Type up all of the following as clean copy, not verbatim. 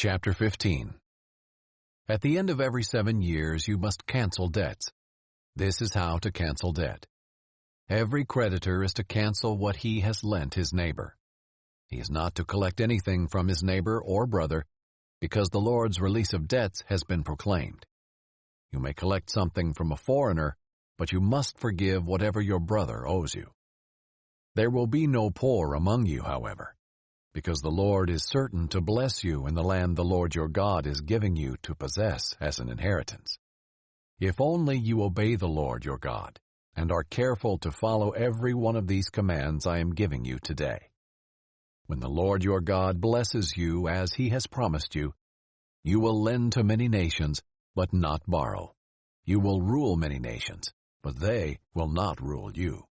Chapter 15. At the end of every 7 years you must cancel debts. This is how to cancel debt. Every creditor is to cancel what he has lent his neighbor. He is not to collect anything from his neighbor or brother, because the Lord's release of debts has been proclaimed. You may collect something from a foreigner, but you must forgive whatever your brother owes you. There will be no poor among you, however, because the Lord is certain to bless you in the land the Lord your God is giving you to possess as an inheritance. If only you obey the Lord your God, and are careful to follow every one of these commands I am giving you today. When the Lord your God blesses you as he has promised you, you will lend to many nations, but not borrow. You will rule many nations, but they will not rule you.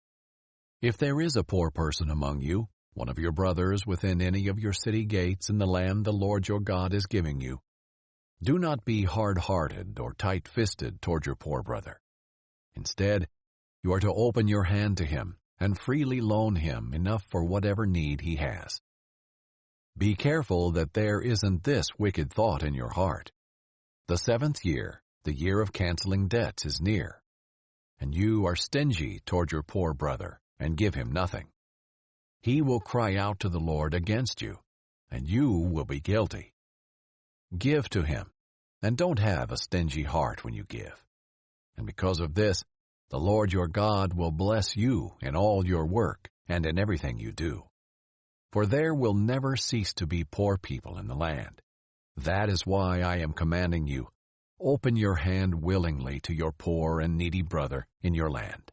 If there is a poor person among you, one of your brothers within any of your city gates in the land the Lord your God is giving you, do not be hard-hearted or tight-fisted toward your poor brother. Instead, you are to open your hand to him and freely loan him enough for whatever need he has. Be careful that there isn't this wicked thought in your heart. The 7th year, the year of canceling debts, is near, and you are stingy toward your poor brother and give him nothing. He will cry out to the Lord against you, and you will be guilty. Give to him, and don't have a stingy heart when you give. And because of this, the Lord your God will bless you in all your work and in everything you do. For there will never cease to be poor people in the land. That is why I am commanding you, open your hand willingly to your poor and needy brother in your land.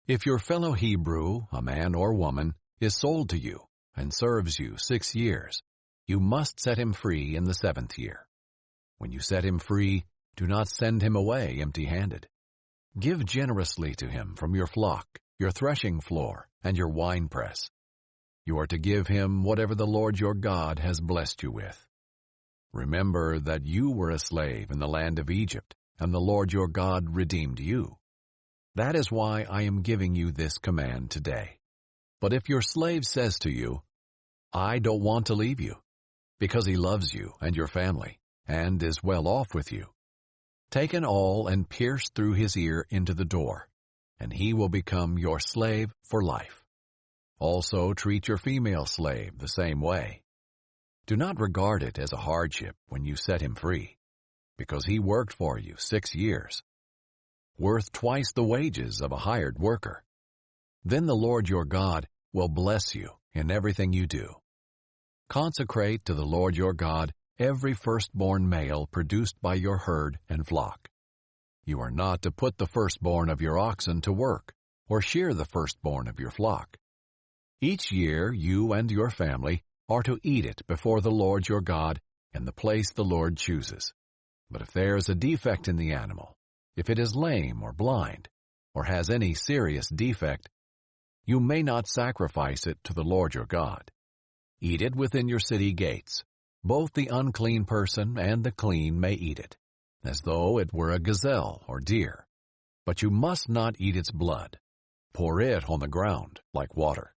If your fellow Hebrew, a man or woman, is sold to you and serves you 6 years, you must set him free in the 7th year. When you set him free, do not send him away empty-handed. Give generously to him from your flock, your threshing floor, and your winepress. You are to give him whatever the Lord your God has blessed you with. Remember that you were a slave in the land of Egypt, and the Lord your God redeemed you. That is why I am giving you this command today. But if your slave says to you, I don't want to leave you, because he loves you and your family, and is well off with you, take an awl and pierce through his ear into the door, and he will become your slave for life. Also treat your female slave the same way. Do not regard it as a hardship when you set him free, because he worked for you 6 years, worth twice the wages of a hired worker. Then the Lord your God will bless you in everything you do. Consecrate to the Lord your God every firstborn male produced by your herd and flock. You are not to put the firstborn of your oxen to work, or shear the firstborn of your flock. Each year you and your family are to eat it before the Lord your God in the place the Lord chooses. But if there is a defect in the animal, if it is lame or blind, or has any serious defect, you may not sacrifice it to the Lord your God. Eat it within your city gates. Both the unclean person and the clean may eat it, as though it were a gazelle or deer. But you must not eat its blood. Pour it on the ground like water.